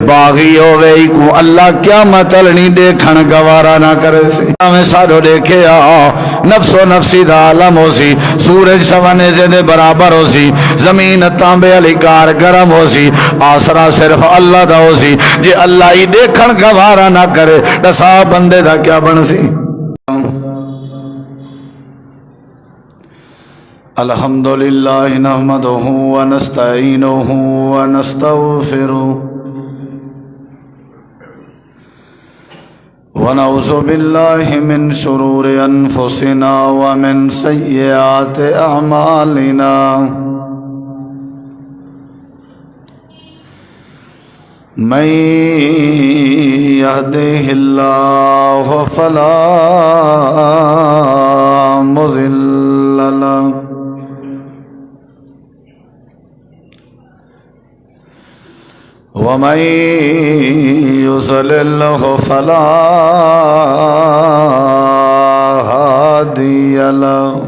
باغی ہوئے کو اللہ کیا مطلنی دیکھن گوارا نہ کرے سی ہمیں سارو دیکھے نفس و نفسی دا عالم ہو سی سورج سوانے سے دے برابر ہو سی زمین تانبے علی کار گرم ہو سی آسرا صرف اللہ دا ہو سی جے اللہ ہی دیکھن گوارا نہ کرے دسا بندے دا کیا بن سی الحمدللہ نحمدہ ونستعینہ ونستغفرہ ونعوذ باللہ من شرور انفسنا ومن سیئات اعمالنا من یهدہ اللہ فلا مضل له ومن يضلل فلا هادي له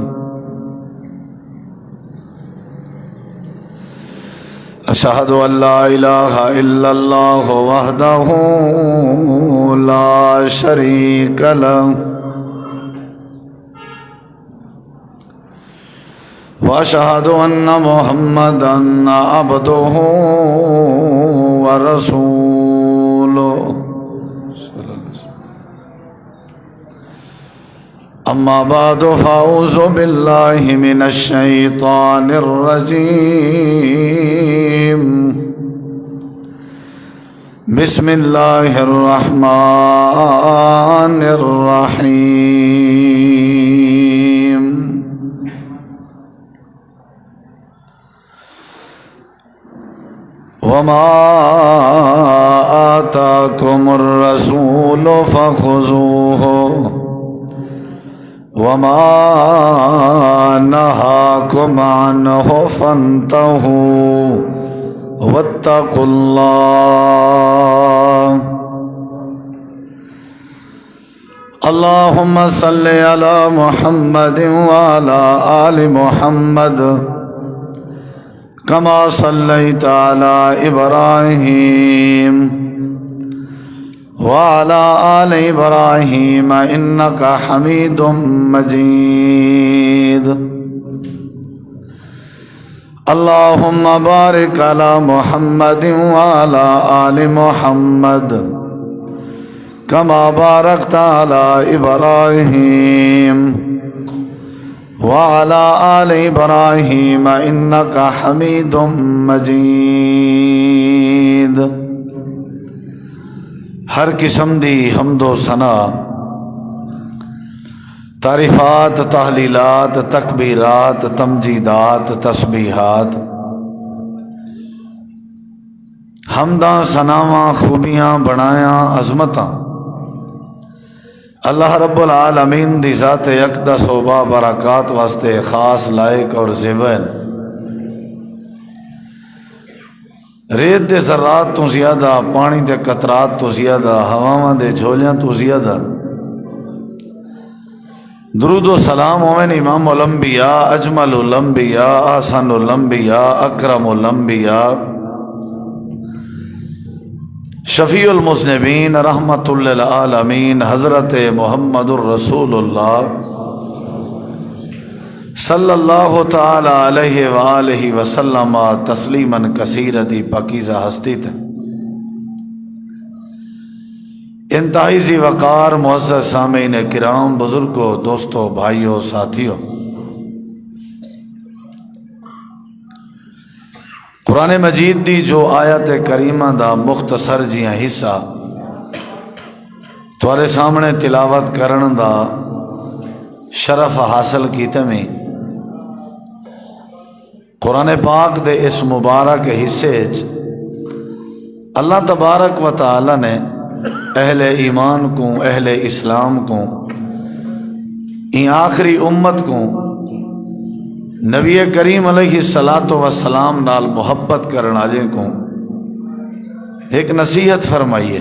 أشهد أن لا إله إلا الله وحده لا شريك له وأشهد أن محمدًا عبده ورسوله أما بعد فأعوذ بالله من الشيطان الرجيم بسم الله الرحمن الرحيم وما آتاكم الرسول فخذوه وما نهاكم عنه فانتهوا واتقوا الله اللهم صل على محمد وعلى آل محمد كما صليت على إبراهيم وعلى آل إبراهيم إنك حميد مجيد اللهم بارك على محمد وعلى آل محمد كما باركت على إبراهيم وعلى آل إبراهيم إنك حميد مجيد ہر قسم دی حمد و ثنا تعریفات تحلیلات تکبیرات تمجیدات تسبیحات حمداں ثناواں خوبیاں بڑایاں عظمتاں اللہ رب العالمین دی ذات اقدس و با برکات واسطے خاص لائق اور زیبن ریت دے ذرات تو زیادہ پانی دے قطرات تو زیادہ ہواواں دے جھولیاں تو زیادہ درود و سلام ہوئن امام الانبیاء اجمل الانبیاء احسن الانبیاء اکرم الانبیاء شفیع المذنبین رحمت للعالمین حضرت محمد الرسول اللہ صلی اللہ تعالی علیہ وآلہ وسلم تسلیما کثیرا دی پاکیزہ ہستی تھے انتہائی ذی وقار معزز سامعین کرام بزرگوں دوستوں بھائیوں ساتھیوں قرآن مجید دی جو آیت کریمہ دا مختصر جیاں حصہ تھوڑے سامنے تلاوت کرن دا شرف حاصل کیتے میں قرآن پاک دے اس مبارک حصے اللہ تبارک و تعالی نے اہل ایمان کو اہل اسلام کو این آخری امت کو نبی کریم علیہ السلام نال محبت کرنا جے کو ایک نصیحت فرمائیے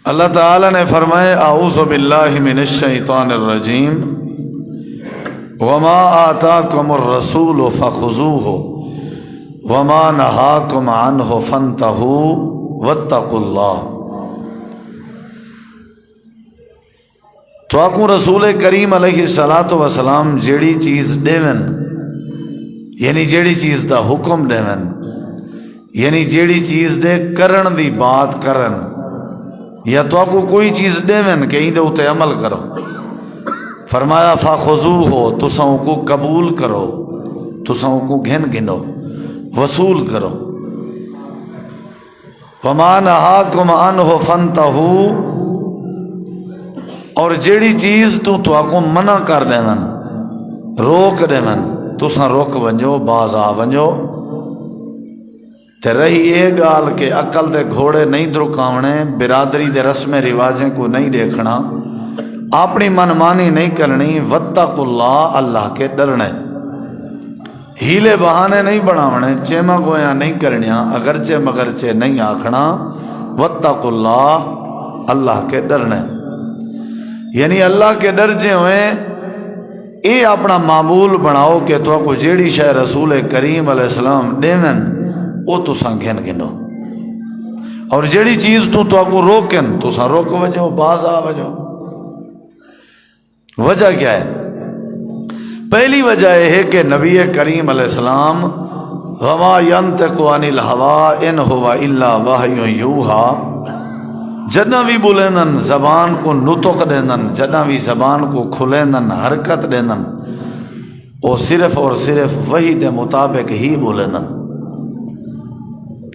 اللہ تعالی نے فرمائے اعوذ باللہ من الشیطان الرجیم وما آتاکم الرسول فخذوہ وما نہاکم عنہ فانتہوا واتقوا اللہ۔ تو آکوں رسول کریم علیہ السلام جیڑی چیز دیون، یعنی جیڑی چیز دا حکم دیون، یعنی جیڑی چیز دے کرن دی بات کرن، یا تو آپ کو کوئی چیز دیون کہ اندے اتے عمل کرو، فرمایا فَخُذُوهُ، تساں کو قبول کرو، تساں کو گھن گنو، وصول کرو۔ وَمَا نَهَاكُمْ عَنْهُ فَانْتَهُوا، اور جیڑی چیز تو آکو منع کر دیون، روک دیون، تساں روک ونجو، باز آ ونجو۔ تے رہی یہ گال کہ عقل دے گھوڑے نہیں درکاونے، برادری دے رسم رواجیں کو نہیں دیکھنا، اپنی من مانی نہیں کرنی، واتقوا اللہ، اللہ کے ڈرنے، ہیلے بہانے نہیں بناونے، چیما گویاں نہیں کرنیاں، اگرچہ مگرچہ نہیں آکھنا، واتقوا اللہ، اللہ کے ڈرنے، یعنی اللہ کے ڈرجے ہوئے اے اپنا معمول بناؤ کہ تو کو جیڑی شے رسول کریم علیہ السلام دیون او تساں گھن گنو، اور جیڑی چیز تو کو روکن تساں روک وجو، باز آ وجو۔ وجہ کیا ہے؟ پہلی وجہ یہ ہے کہ نبی کریم علیہ السلام وما ينطق عن الهوى ان هو الا وحی یوحی، جدہ بھی بولینن زبان کو نطق دینن، جدہ بھی زبان کو کھلینن، حرکت دینن، وہ صرف اور صرف وحی دے مطابق ہی بولینن۔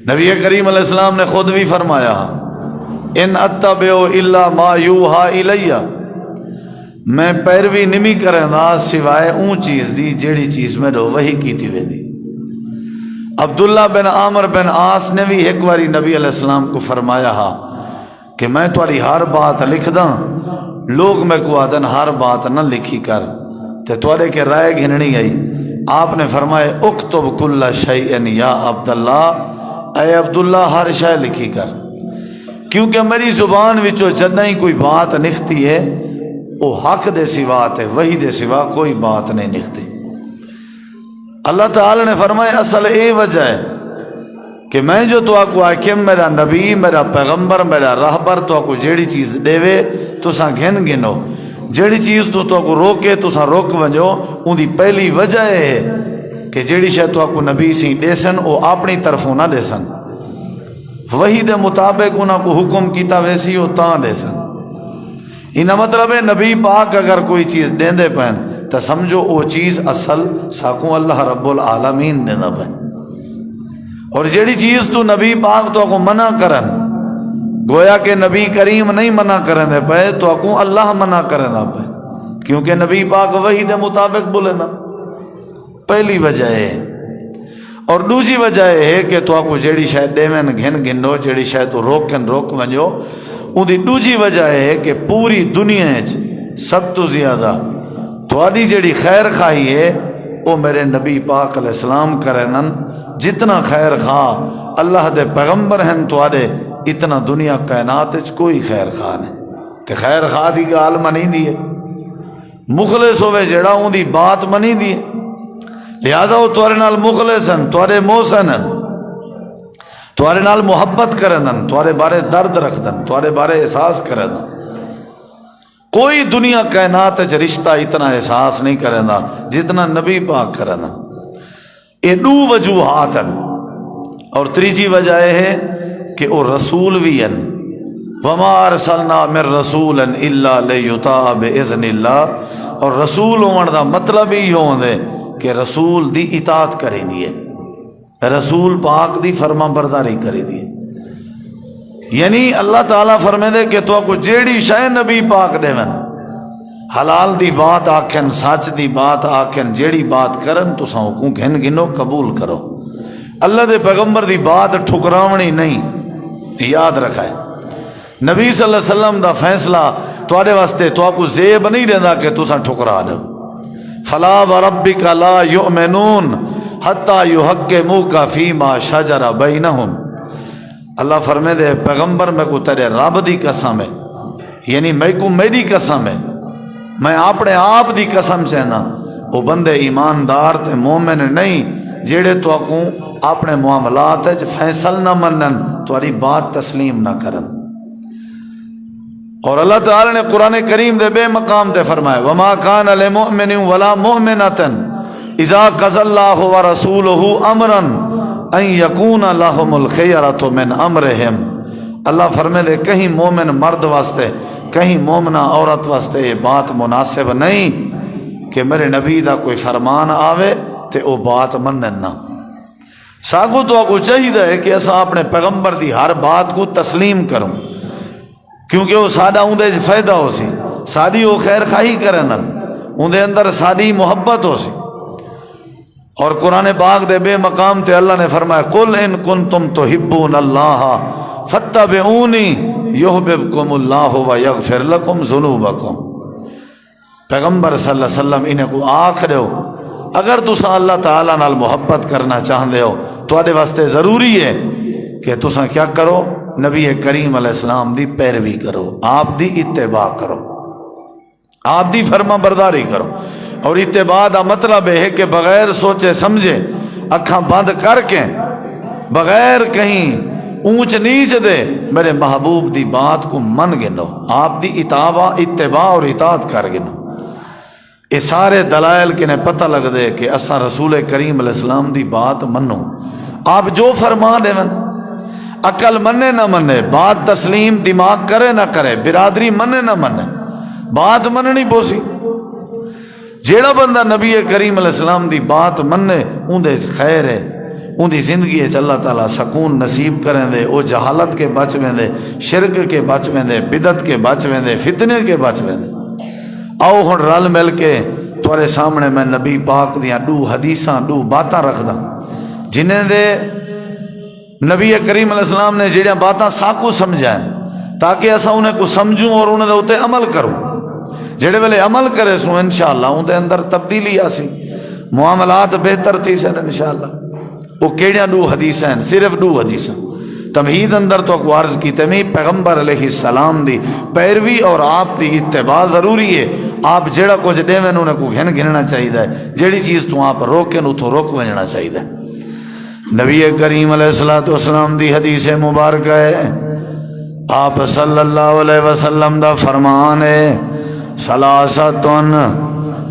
نبی کریم علیہ السلام نے خود بھی فرمایا ان اتبع الا ما یوحی الی، میں پیروی نمی کرنا سوائے اون چیز دی جیڑی چیز میں دو وحی کیتی ویندی۔ عبداللہ بن عامر بن عاص نے بھی ایک باری نبی علیہ السلام کو فرمایا کہ میں تمہاری ہر بات لکھ داں، لوگ میں کو آدن ہر بات نہ لکھی کر، تے تمہارے کے رائے گھننی گئی۔ آپ نے فرمایا اکتب کل شیئن یا عبداللہ، اے عبداللہ ہر شے لکھی کر، کیونکہ میری زبان وچو جدہ ہی کوئی بات نکھتی ہے وہ حق دے سوا تے وحی دے سوا کوئی بات نہیں نکھتی۔ اللہ تعالی نے فرمایا اصل اے وجہ ہے کہ میں جو تو آکو حاکم، میرا نبی، میرا پیغمبر، میرا راہبر تو آکو جیڑی چیز دے وے تو ساں گھن گنو، جیڑی چیز تو آکو روکے تو ساں روک ونجو۔ ان دی پہلی وجہ ہے کہ جیڑی شے تو آکو نبی سی دے سن او اپنی طرفوں نہ دے سن، وحی دے مطابق انہاں کو حکم کیتا ویسی او تاں دے سن۔ انہاں مطلب ہے نبی پاک اگر کوئی چیز دیندے پہن تو سمجھو او چیز اصل ساکوں اللہ رب العالمین دینا پہن، اور جیڑی چیز تو نبی پاک تو کو منع کرن، گویا کہ نبی کریم نہیں منع کرنے پہ تو کو اللہ منع کرنا پہ، کیونکہ نبی پاک وحی دے مطابق بولنا، پہلی وجہ ہے۔ اور دوسری وجہ ہے کہ تو کو جیڑی شاید دیوین گھن گنو، جیڑی شاید تو روکن روک ونجو۔ ان دی دوسری وجہ ہے کہ پوری دنیا سب تو زیادہ تھوڑی جیڑی خیر خواہی ہے وہ میرے نبی پاک علیہ السلام کرنن، جتنا خیر خواہ اللہ دے پیغمبر ہیں توڑے اتنا دنیا کائنات کوئی خیر خواہ نہیں، تے خیر خواہ دی گال منی دیئے، مخلص ہوئے جڑا ان دی بات منی دیئے، لہذا وہ توڑے نال مخلص ہیں، توڑے محسن ہیں، توڑے نال محبت کرنن، توڑے بارے درد رکھدن، توڑے بارے احساس کرنن۔ کوئی دنیا کائنات رشتہ اتنا احساس نہیں کرنا جتنا نبی پاک کرنا۔ یہ دو وجوہات ہیں، اور تیجی وجہ ہے کہ وہ رسول بھی ہیں، وما ارسلنا من رسول الا لیطاع باذن اللہ، اور رسول ہون دا مطلب ہی ہوندے کہ رسول دی اطاعت کریں دیے، رسول پاک دی فرما برداری کریں دیے۔ یعنی اللہ تعالیٰ فرمے دے کہ تو کو جیڑی شے نبی پاک دیون، حلال دی بات آکھن، سچ دی بات آکھن، جیڑی بات کرن تو ساں کو گھن گنو قبول کرو۔ اللہ دے پیغمبر دی بات ٹھکراونی نہیں، یاد رکھا ہے۔ نبی صلی اللہ علیہ وسلم دا فیصلہ تواڈے واسطے تو کو زیب نہیں دیندا کہ تساں ٹھکرا دو۔ فلا وربک لا یؤمنون حتی یحکموک فیما شجر بینہم، اللہ فرمے دے پیغمبر میں کو تیرے رب دی قسم ہے، یعنی میں کو میری قسم ہے، میں اپنے آپ دی قسم سے نا وہ بندے ایماندار تے مومن نہیں جڑے تو کو اپنے معاملات فیصل نہ منن تاری بات تسلیم نہ کرن۔ اور اللہ تعالی نے قرآن کریم دے بے مقام تے فرمایا وما کان للمؤمن ولا مؤمنۃ اذا قضى الله ورسوله امرا ان يكون لهم الخيرۃ من امرهم۔ اللہ فرمائے دے کہیں مومن مرد واسطے کہیں مومنہ عورت واسطے یہ بات مناسب نہیں کہ میرے نبی دا کوئی فرمان آوے تے او بات منن نہ۔ ساگو تو کو چاہیے ہے کہ اسا اپنے پیغمبر دی ہر بات کو تسلیم کروں، کیونکہ وہ ساڈا اندے فائدہ ہو سی، ساری وہ خیر خواہی کرن، اندے اندر ساری محبت ہو سی۔ اور قرآن پاک دے بے مقام تے اللہ نے فرمایا قل ان کنتم تحبون اللہ فاتبعونی یحببکم اللہ ویغفر لکم ذنوبکم۔ پیغمبر صلی اللہ علیہ وسلم انہیں کو آکھ رہے ہو اگر تسا اللہ تعالیٰ نال محبت کرنا چاہتے ہو تو آدھے واسطے ضروری ہے کہ تسا کیا کرو، نبی کریم علیہ السلام دی پیروی کرو، آپ دی اتباع کرو، آپ دی فرما برداری کرو۔ اور اتباع دا مطلب ہے کہ بغیر سوچے سمجھے اکھاں بند کر کے بغیر کہیں اونچ نیچ دے میرے محبوب دی بات کو من گنو، آپ دی اتباع اور اطاعت کر گنو۔ یہ سارے دلائل کے نے پتہ لگ دے کہ اساں رسول کریم علیہ السلام دی بات منو، آپ جو فرما دے من، عقل منے نہ منے، بات تسلیم دماغ کرے نہ کرے، برادری منے نہ منے، بات مننی پوسی۔ جیڑا بندہ نبی کریم علیہ السلام دی بات منے اندے خیر ہے، اندی زندگی اللہ تعالیٰ سکون نصیب کریں دے، او جہالت کے بچ میں دے، شرک کے بچ میں دے، بدعت کے بچ میں دے، فتنے کے بچ میں دے۔ آؤ ہن رل مل کے تمہارے سامنے میں نبی پاک دیاں دو حدیثاں دو باتاں رکھ دا جنہیں دے نبی کریم علیہ السلام نے جڑیاں باتاں ساکو سمجھائیں تاکہ اسا انہیں کو سمجھوں اور انہیں دے اتے عمل کروں۔ جڑے ویلے عمل کرے سو انشاءاللہ اندے اندر تبدیلی آسی، معاملات بہتر تھی سن انشاءاللہ۔ وہ کیڑیاں دو حدیث ہیں، صرف دو حدیث ہیں۔ تمہید اندر تو کو عرض کی تمی پیغمبر علیہ السلام دی پیروی اور آپ دی اتباع ضروری ہے۔ آپ جڑا کچھ دے میں انہیں کو گھننا چاہیے ہے، جڑی چیز تو آپ روکیں تو روک وجنا چاہیے۔ نبی کریم علیہ السلام دی حدیث مبارکہ ہے، آپ صلی اللہ علیہ وسلم دا فرمان ہے ثلاثۃ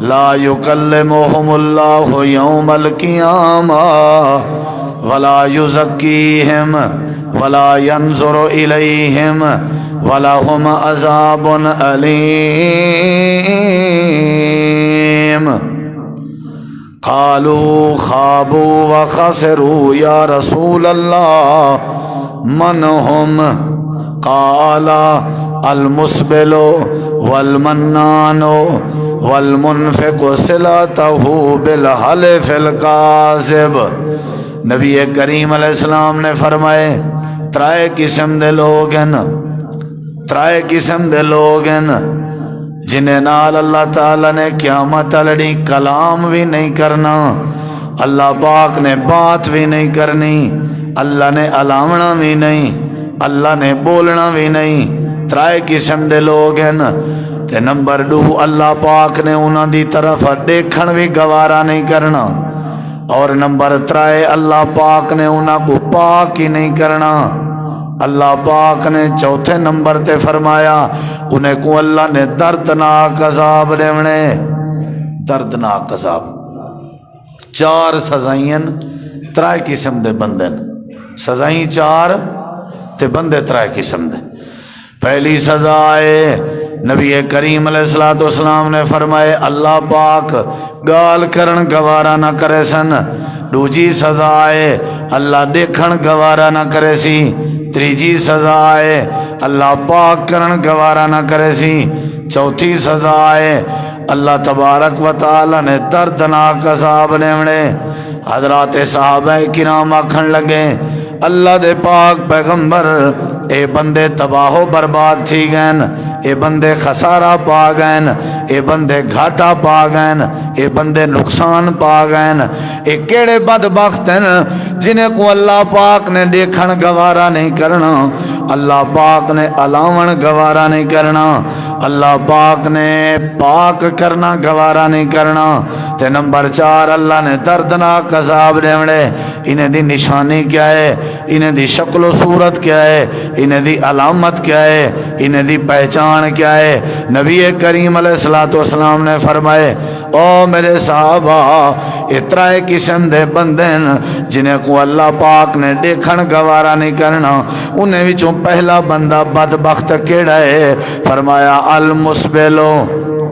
لا یکلمہم اللہ یوم القیامہ ولا یزکیہم ولا ینظر الیہم ولہم عذاب علیم۔ قالوا خابوا وخسروا یا رسول اللہ من ہم؟ قال المسبل والمنان والمنفق صلته بالحلف الكاذب۔ نبی کریم علیہ السلام نے فرمائے ترائے قسم دے لوگ ہیں، ترائے قسم دے لوگ ہیں جنہیں نال اللہ تعالیٰ نے قیامت لڑی کلام بھی نہیں کرنا، اللہ پاک نے بات بھی نہیں کرنی، اللہ نے الاونا بھی نہیں، اللہ نے بولنا بھی نہیں۔ ترائے قسم دے لوگ ہیں تے نمبر 2 اللہ پاک نے انہاں دی طرف دیکھن بھی گوارا نہیں کرنا، اور نمبر 3 اللہ پاک نے انہاں کو پاک ہی نہیں کرنا۔ اللہ پاک نے چوتھے نمبر تے فرمایا انہیں کو اللہ نے دردناک عذاب دیونے، دردناک عذاب۔ 4 سزائیں ترائے قسم دے بندن، سزائیں 4 تے بندے ترائے قسم دے۔ پہلی سزا ہے نبی کریم علیہ السلام نے فرمائے اللہ پاک گال کرن گوارا نہ کرے سن۔ دوجی سزا ہے اللہ دیکھن گوارا نہ کرے سی۔ تیجی سزا ہے اللہ پاک کرن گوارا نہ کرے سی۔ چوتھی سزا ہے اللہ تبارک و تعالی نے دردناک عذاب دیونے۔ حضرات صحابہ کرام آکھن لگے اللہ دے پاک پیغمبر اے بندے تباہ و برباد تھی گئن، اے بندے خسارہ پا گئن، اے بندے گھاٹا پا گئے، اے بندے نقصان پا گئے، اے کیڑے بدبخت ہیں جنہیں کو اللہ پاک نے دیکھن گوارا نہیں کرنا، اللہ پاک نے علاون گوارا نہیں کرنا، اللہ پاک نے پاک کرنا گوارا نہیں کرنا۔ تے نمبر 4 اللہ نے دردناک عذاب دیوڑے۔ انہیں دی نشانی کیا ہے؟ انہیں دی شکل و صورت کیا ہے؟ انہیں دی علامت کیا ہے؟ انہیں دی پہچان کیا ہے؟ نبی کریم علیہ السلام نے فرمائے او میرے صحابہ اترائے قسم دے بندے جنہیں کو اللہ پاک نے دیکھن گوارا نہیں کرنا، انہیں وچوں پہلا بندہ بدبخت کیڑا ہے؟ فرمایا المسبلو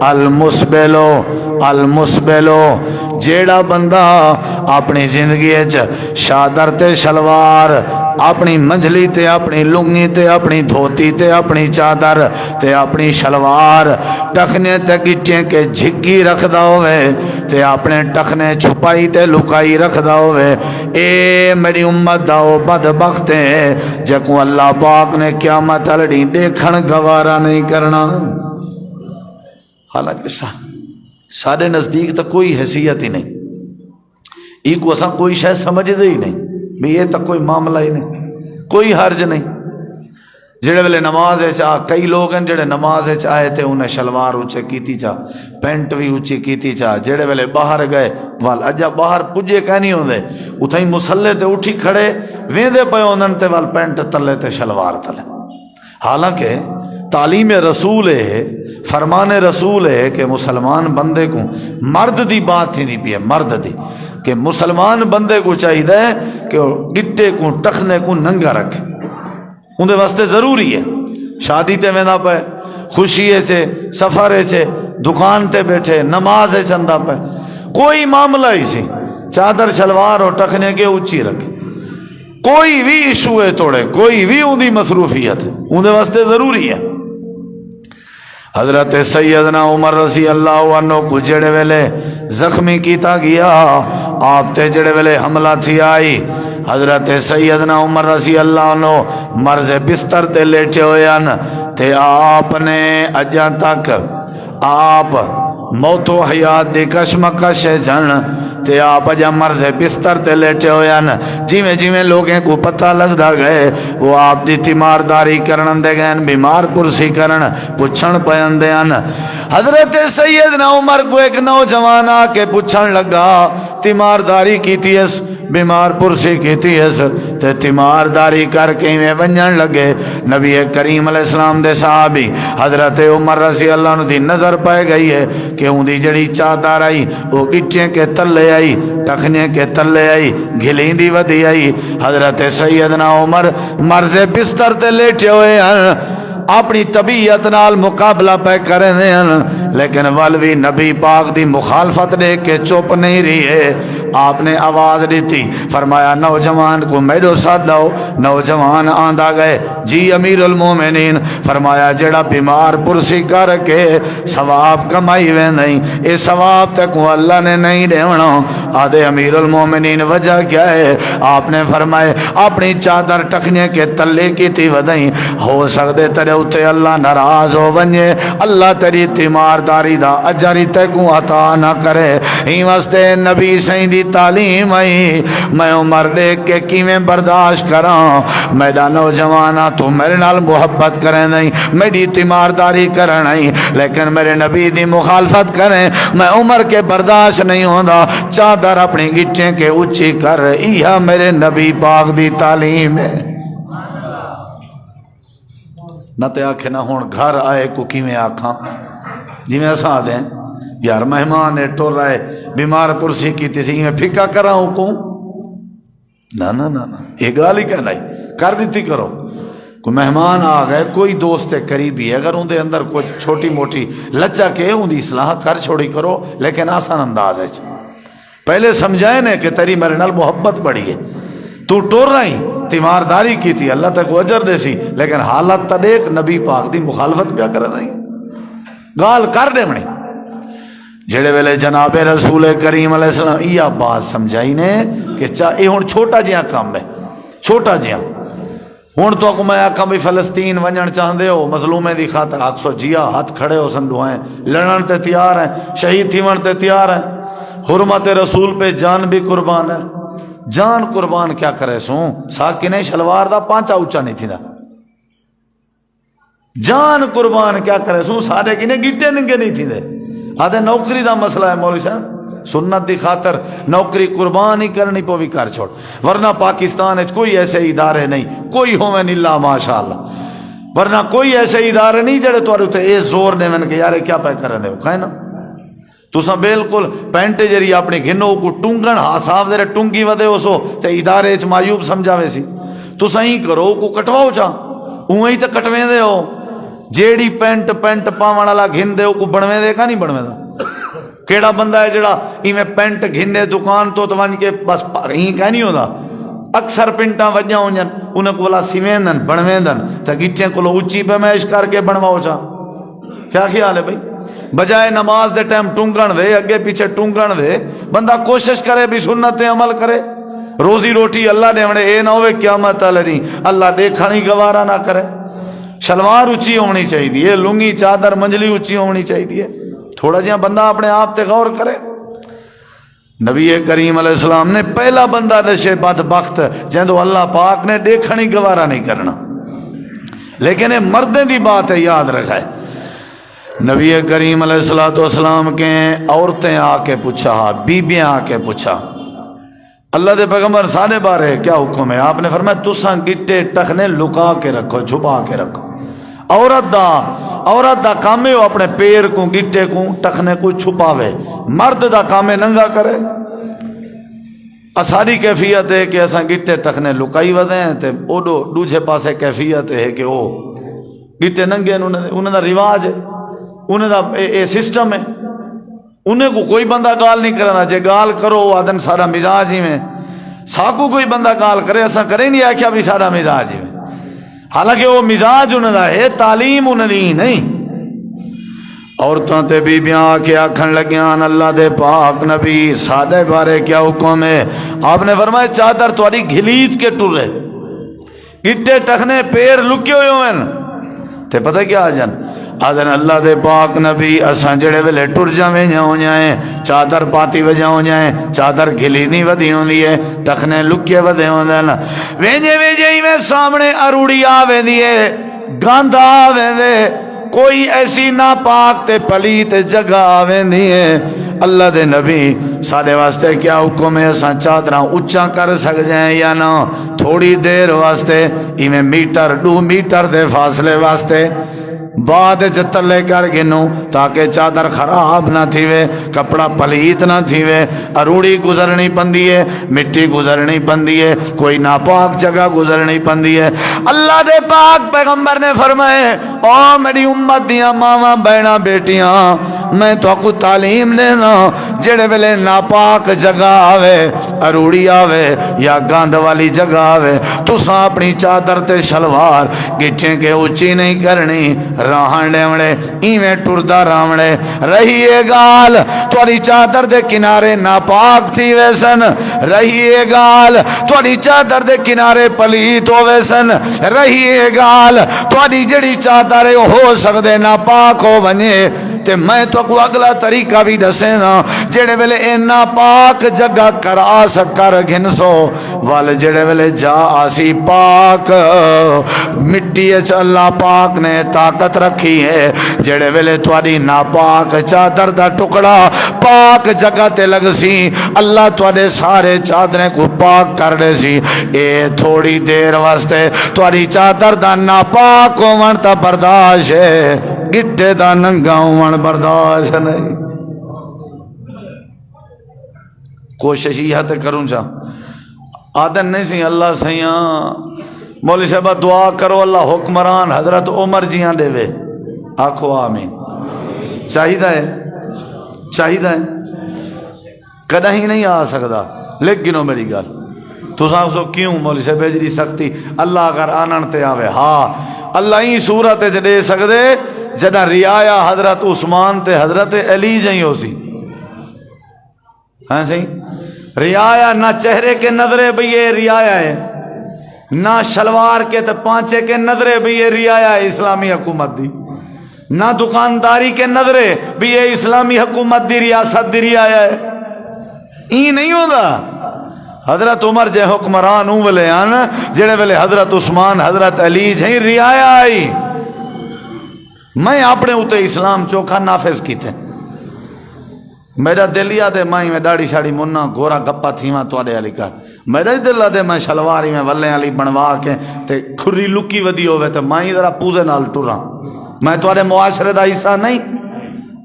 المسبلو المسبلو، جیڑا بندہ اپنی زندگی شادر تے شلوار، اپنی منجلی تے اپنی لنگی تے اپنی دھوتی تے اپنی چادر تے اپنی شلوار ٹخنے تے گٹھیں کے جھگی رکھدا ہوئے تے اپنے ٹخنے چھپائی تے لکائی رکھدا ہوئے، اے میری امت دا او بدبخت ہے جکو اللہ پاک نے قیامت لڑی دیکھن گوارا نہیں کرنا۔ حالانکہ سارے نزدیک تو کوئی حیثیت ہی نہیں، ایک کو اساں کوئی شاید سمجھ دے ہی نہیں بھی یہ تک کوئی معاملہ ہی نہیں، کوئی حرج نہیں۔ جڑے ویلے نماز کئی لوگ ہیں جڑے نماز آئے تھے انہیں شلوار اونچے کیتی چا، پینٹ بھی اونچی کیتی چا، جڑے ویلے باہر گئے وال اجا باہر پجے کہ نہیں ہوندے اتھائی مسلے تے اٹھی کھڑے ویندے پے انہاں تے وال پینٹ تلے تے شلوار تلے۔ حالانکہ تعلیم رسول ہے، فرمان رسول ہے کہ مسلمان بندے کو مرد دی بات ہی نہیں پی ہے، مرد دی کہ مسلمان بندے کو چاہیے کہ گٹے کو ٹخنے کو ننگا رکھے، اندے واسطے ضروری ہے۔ شادی تے ویندا پے، خوشی ہے، سفر ہے، دکان تے بیٹھے، نماز ہے چندہ پے، کوئی معاملہ ہی سی چادر شلوار اور ٹخنے کے اونچی رکھے، کوئی بھی ایشو ہے توڑے، کوئی بھی اندی مصروفیت ہے، اندے واسطے ضروری ہے۔ حضرت سیدنا عمر رضی اللہ عنہ کو جڑے ویلے زخمی کیتا گیا، آپ تے جڑے ویلے حملہ تھی آئی، حضرت سیدنا عمر رضی اللہ عنہ مرض بستر تے لیٹے ہوئے تے آپ نے اجاں تک آپ موت و حیات دی کشمکش جن تے آپ اجا مرض بستر تے لیٹے ہوئے جیویں جیویں لوگیں کو پتہ لگدا گئے وہ آپ دی تیمارداری کرن دے گئے، بیمار پرسی کرن پوچھن پین دے حضرت سیدنا عمر کو ایک نوجوان آ کے پوچھن لگا تیمارداری کیتی اس، بیمار پرسی کیتی اس تے تیمارداری کر کے میں ونجن لگے۔ نبی کریم علیہ السلام دے صحابی حضرت عمر رضی اللہ عنہ دی نظر پائے گئی ہے کہ ان دی جڑی چادر آئی وہ گٹھیں کے تلے آئی، ٹخنے کے تلے آئی، گھلین دی ودی آئی۔ حضرت سیدنا عمر مرض بستر تے لیٹے ہوئے ہیں، اپنی طبیعت نال مقابلہ پہ کریں ہیں، لیکن والوی نبی پاک دی مخالفت دے کے چپ نہیں رہی ہے۔ آپ نے آواز دیتی، فرمایا نوجوان کو میرے ساتھ لاؤ۔ نوجوان آندہ گئے، جی امیر المومنین، فرمایا جڑا بیمار پرسی کر کے ثواب کمائی وے نہیں، اے ثواب تک اللہ نے نہیں دیونا۔ آدھے امیر المومنین وجہ کیا ہے؟ آپ نے فرمائے اپنی چادر ٹکنے کے تلے کی تھی ودائیں، ہو سکتے تیرے اتے اللہ ناراض ہو ونجے، اللہ تیری تیمارداری دا اجری تکو عطا نہ کرے۔ ہی واسطے نبی سائیں دی تعلیم آئی، میں عمر دیکھ کے کیویں برداشت کراں، میرا نوجوانا تو میرے نال محبت کریں نہیں، میری تیمارداری کریں نہیں، لیکن میرے نبی دی مخالفت کریں، میں عمر کے برداشت نہیں ہوندا۔ چادر اپنی گٹھیں کے اونچی کر، یہ میرے نبی پاک دی تعلیم ہے۔ نہ تے آکھے نہ ہون گھر آئے کو کیویں آکھاں، جی میں ایسا دیں یار مہمان ہے ٹور رہے بیمار پرسی کی تیسی میں پھکا کراؤں کو، نہ نہ نہ یہ گالی کہنا ہی کر دیتی کرو۔ کوئی مہمان آ گئے، کوئی دوست قریبی ہے، اگر ان دے اندر کوئی چھوٹی موٹی لچا کے ان دی اصلاح کر چھوڑی کرو، لیکن آسان انداز ہے پہلے سمجھائے نے کہ تیری میرے نال محبت بڑی ہے، تو ٹور رہی تیمارداری کی تھی اللہ تک اجر دے سی، لیکن حالت تا دیکھ نبی پاک دی مخالفت پیا کر نہیں گال کر دے منی۔ جڑے ویلے جناب رسول کریم علیہ السلام یہ بات سمجھائی نے کہ یہ ہن چھوٹا جہاں کام ہے، چھوٹا جہاں ہوں تو کو میں آخا بھی فلسطین ونجن چاہتے ہو مظلومے دی خاطر ہاتھ سو جیا ہاتھ کھڑے ہو سن دعائیں لڑن تے تیار ہیں شہید تھیون تے تیار ہیں حرمت رسول پہ جان بھی قربان ہے جان قربان کیا کرے سوں ساکنے شلوار دا پانچا اونچا نہیں تھی دا جان قربان کیا کرے سوں سارے کنے گیٹے ننگے نہیں تھی دے آدھے نوکری دا مسئلہ ہے مولوی صاحب سنت دی خاطر نوکری قربان ہی کرنی پو بھی کر چھوڑ ورنہ پاکستان اچ کوئی ایسے ادارے نہیں کوئی ہومن اللہ ماشاءاللہ ورنہ کوئی ایسے ادارے نہیں جڑے تو تے اے زور دے من کہ یارے کیا پہ کرن دے کہیں نا تساں بالکل پینٹ جری اپنی گھنو کو ٹونگن حساب دے ٹونگی ودے اسو تے ادارے اچ معیوب سمجھاوے سی تساں ہی کرو کو کٹواؤ چا اوہی تے کٹویں دے ہو جیڑی پینٹ پاون والا گھن دے کو بنویں دے کا نہیں بنویں دا کیڑا بندہ ہے جڑا ایویں پینٹ گھنے دکان تو ون کے بس ہی کہ نہیں ہوتا اکثر پینٹاں وجیاں ہونجن انہیں کو بلا سیویندن بنویندن تا گٹیاں کو اونچی پیمائش کر کے بنواؤ چا کیا خیال ہے بھائی بجائے نماز دے ٹائم ٹونگن دے اگے پیچھے ٹونگن دے بندہ کوشش کرے بھی سنت عمل کرے روزی روٹی اللہ دے وڑے اے نہ ہوئے قیامت لڑی اللہ دیکھا نہیں گوارا نہ کرے شلوار اونچی ہونی چاہیے لنگی چادر منجلی اونچی ہونی چاہیے تھوڑا جہاں بندہ اپنے آپ تے غور کرے نبی کریم علیہ السلام نے پہلا بندہ دشے بدبخت جہاں اللہ پاک نے دیکھنی گوارا نہیں کرنا لیکن یہ مردیں دی بات ہے یاد رکھے نبی کریم علیہ السلام کے عورتیں آ کے پوچھا بیبیاں آ کے پوچھا اللہ دے پیغمبر سارے بارے کیا حکم ہے آپ نے فرمایا تساں گٹے ٹخنے لکا کے رکھو چھپا کے رکھو عورت دا کامے ہو اپنے پیر کو گٹے کو ٹخنے کو چھپاوے مرد دا کامے ننگا کرے اساری کیفیت ہے کہ اساں گٹے ٹخنے لکائی ودے ہیں تے اوڈو دوجے پاسے کیفیت ہے کہ او گٹے ننگے انہوں دا رواج ہے انہوں دا اے سسٹم ہے انہیں کو کوئی بندہ گال نہیں کرنا جے گال کرو آدن سارا مزاج ہی میں ساکو کوئی بندہ گال کرے اساں کرے نہیں آکھیا بھی سارا مزاج ہی میں حالانکہ وہ مزاج انہوں دا ہے تعلیم انہوں دی نہیں عورتوں تے بیبیاں آکے آکھن لگیاں اللہ دے پاک نبی سادے بارے کیا حکم ہے آپ نے فرمایا چادر تواڈی گھلیچ کے ٹرے گٹے ٹخنے پیر لکے ہوئے ہوئے تے پتہ کیا آجن آدن اللہ دے پاک نبی اساں جڑے ویلے ٹر جاویں ہو جائیں چادر پاتی وجا ہو جائیں چادر گھلی نہیں ودی ہوندی ہے ٹخنے لکے ودے ہوندن ویجے ہی میں سامنے اروڑی آویندی ہے گند آویندے کوئی ایسی ناپاک تے پلیت جگہ آویندی ہے اللہ دے نبی سارے واسطے کیا حکم ہے اساں چادراں اونچا کر سک جائیں یا نہ تھوڑی دیر واسطے ایویں میٹر 2 میٹر دے فاصلے واسطے بعد تلے کر گنو تاکہ چادر خراب نہ تھیوے کپڑا پلیت نہ تھیوے اروڑی گزرنی پندی ہے مٹی گزرنی پندی ہے کوئی ناپاک جگہ گزرنی پندی ہے اللہ دے پاک پیغمبر نے فرمائے او میری امت دیاں ماواں بہناں بیٹیاں میں تو کو تعلیم دینا جڑے ویلے ناپاک جگہ آوے اروڑی آوے یا گند والی جگہ آوے تساں اپنی چادر تے شلوار گٹھیں کے اونچی نہیں کرنی راہن ڈیوڑے ایویں ٹردا راوڑے رہیے گال تواڈی چادر دے کنارے ناپاک تھی ویسن رہیے گال تواڈی چادر دے کنارے پلیت ہوے سن رہیے گال تواڈی جڑی چادر ہو سکدے ناپاک ہو ونجے تے میں تو کو اگلا طریقہ بھی دسے نا جڑے ویلے اے ناپاک جگہ کرا سکر گھنسو وال جڑے ویلے جا آسی پاک مٹی اچ اللہ پاک نے طاقت رکھی ہے جڑے ویلے تواڈی ناپاک چادر دا ٹکڑا پاک جگہ تے لگ سی اللہ تواڈے سارے چادریں کو پاک کر دے سی اے تھوڑی دیر واسطے تواڈی چادر دا ناپاک ہون تا برداشت ہے گٹے دا ننگا ہون برداشت نہیں کوشش یہ تے کروں چا آدن نہیں سی اللہ سیاں مولوی صاحبہ دعا کرو اللہ حکمران حضرت عمر جیاں دے وے آکھو آمین چاہیدہ ہے کدہ ہی نہیں آ سکتا لیکن میری گل تو سو کیوں مولوی صاحب جی سختی اللہ اگر آنن تے آوے ہاں اللہ ہی صورت دے سکدے جدہ رعایا حضرت عثمان تے حضرت علی جائیں ہو سی ہاں سی رعایا نہ چہرے کے نظرے بھئی یہ رعایا ہے نہ شلوار کے تے پانچے کے نظرے بھی یہ رعایا ہے اسلامی حکومت دی، نہ دکانداری کے نظرے بھی یہ اسلامی حکومت دی ریاست دی رعایا ہے، این نہیں ہوتا۔ حضرت عمر جے حکمران ہوں ویلے آن جڑے ویلے حضرت عثمان حضرت علی جہیں رعایا آئی، میں اپنے اوتے اسلام چوکھا نافذ کیتے، میرا دلیا دے مائی میں داڑھی شاڑی منا گورا گپا تھیواں توڑے علی کا، میرا دل دے میں شلواری میں ولے علی بنوا کے تے کھری لکی ودی ہوئے تے مائی ذرا پوزے نال ٹرا، میں توڑے معاشرے دا حصہ نہیں،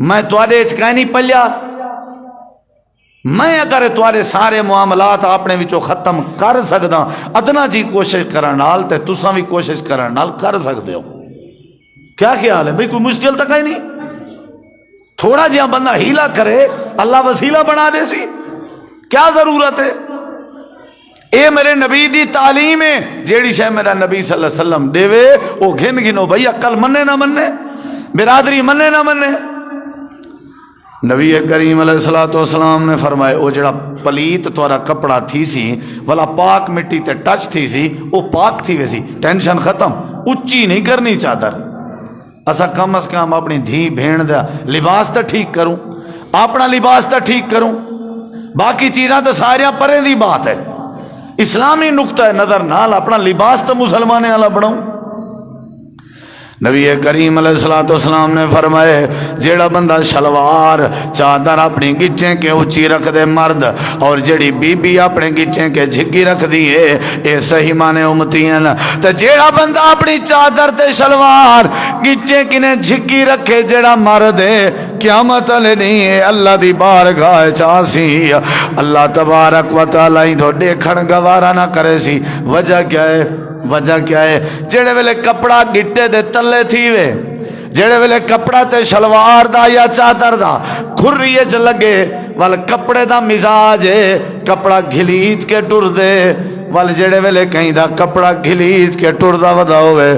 میں توڑے اچکائی نہیں پلیا، میں اگر توڑے سارے معاملات اپنے وچوں ختم کر سکدا ادنا جی کوشش کرن نال تے تساں بھی کوشش کرن نال کر سکدے ہو۔ کیا خیال ہے بھئی کوئی مشکل تک ہی نہیں، تھوڑا جہاں بندہ ہیلا کرے اللہ وسیلہ بنا دے سی، کیا ضرورت ہے؟ اے میرے نبی دی تعلیم ہے، جیڑی شے میرا نبی صلی اللہ علیہ وسلم دے وے او گھن گھنو بھئی عقل منے نہ منے، برادری منے نہ منے۔ نبی کریم علیہ السلام نے فرمائے او جڑا پلیت توارا کپڑا تھی سی والا پاک مٹی تے ٹچ تھی سی او پاک تھی ویسی، ٹینشن ختم، اچھی نہیں کرنی چادر۔ اسا کم از کم اپنی دھی بھین دا لباس تا ٹھیک کروں، اپنا لباس تا ٹھیک کروں، باقی چیزاں تو ساریاں پرے دی بات ہے، اسلامی نقطہ نظر نال اپنا لباس تو مسلمانے والا بناؤں۔ نبی کریم علیہ السلام نے فرمائے جیڑا بندہ شلوار چادر اپنی گٹھیں کے اونچی رکھ دے مرد اور جیڑی بی بی اپنے گٹھیں کے جھگی رکھ دیئے اے صحیح مانے امتین، تو جیڑا بندہ اپنی چادر تے شلوار گٹھیں کنے جھگی رکھے جیڑا مرد ہے قیامت علی نہیں ہے اللہ دی بارگاہ چاسی، اللہ تبارک و تعالی دو دیکھن گوارا نہ کرے سی۔ وجہ کیا ہے؟ وجہ کیا ہے؟ جڑے ویلے کپڑا گٹے دے تلے تھی وے، جڑے ویلے کپڑا تے شلوار دا یا چادر دا کھریے چ لگے وال کپڑے دا مزاج ہے کپڑا گھلیج کے ٹر دے، وال جڑے ویلے کہیں دا کپڑا گھلیج کے ٹر دا ودا ہوئے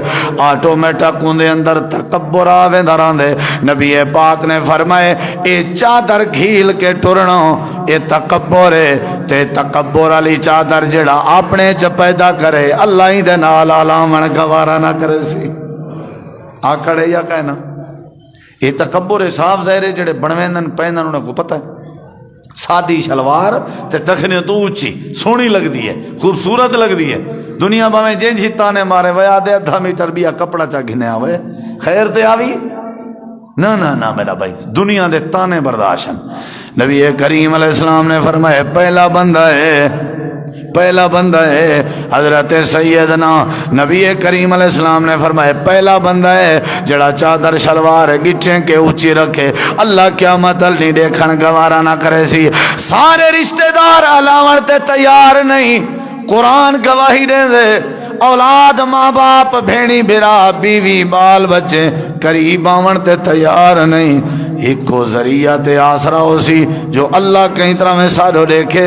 آٹومیٹک اندے اندر تکبر آویں دران دے۔ نبی پاک نے فرمائے اے چادر گھیل کے ٹرنا اے تکبر ہے، تے تکبر علی چادر جڑا اپنے چ پیدا کرے اللہ ہی دے نال علامن گوارا نہ کرے سی۔ آکڑے یا کہنا یہ تکبر صاف ظاہر جڑے بنویندن پہنن انہوں کو پتہ ہے، سادی شلوار تے ٹخنے تو اونچی سونی لگ دی ہے، خوبصورت لگ دی ہے، دنیا میں جن جی تانے مارے ویا دے 10 میٹر بھی کپڑا چا گھنے آوے خیر تے آوی نہ نہ نہ میرا بھائی دنیا دے تانے برداشن۔ نبی کریم علیہ السلام نے فرمایا پہلا بندہ ہے حضرت سیدنا نبی کریم علیہ السلام نے فرمایا پہلا بندہ ہے جڑا چادر شلوار گٹھیں کے اونچی رکھے اللہ قیامت نہیں دیکھن گوارا نہ کرے سی۔ سارے رشتہ دار علاوہ تے تیار نہیں، قرآن گواہی دے دے، اولاد ماں باپ بھینی بھرا بیوی بال بچے قریب آون تے تیار نہیں، ایک کو ذریعہ تے آسرا ہو سی جو اللہ کہیں طرح میں سارو دیکھے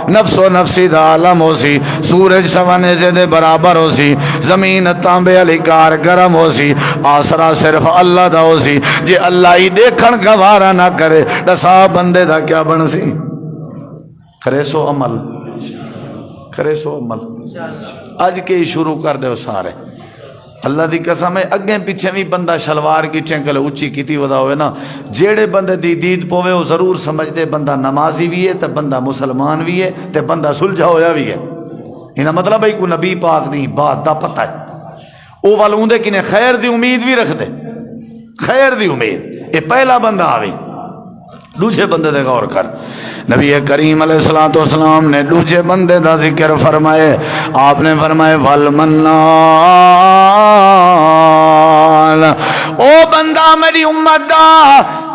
نفس و نفسی دا عالم ہو سی، سورج سوانے سے دے برابر ہو سی، زمین تانبے علی کار گرم ہو سی، آسرا صرف اللہ دا ہو سی، جے اللہ ہی دیکھن گوارا نہ کرے دسا بندے دا کیا بن سی؟ کرے سو عمل، کرے سو عمل اج کے ہی شروع کر دے سارے۔ اللہ دی قسم ہے اگیں پیچھے بھی بندہ شلوار کی چنکل اچھی کیتی ودا ہوئے نا، جیڑے بندے دی دید پوے وہ ضرور سمجھ دے بندہ نمازی بھی ہے تے بندہ مسلمان بھی ہے تے بندہ سلجھا ہویا بھی ہے، انہا مطلب ہے کو نبی پاک دی بات دا پتہ ہے او والوں دے کنے خیر دی امید بھی رکھ دے، خیر دی امید۔ اے پہلا بندہ آوی، دوسرے بندے دے غور کر۔ نبی کریم علیہ السلام نے دوسرے بندے دا ذکر فرمائے، آپ نے فرمائے والمنان، او بندہ میری امت دا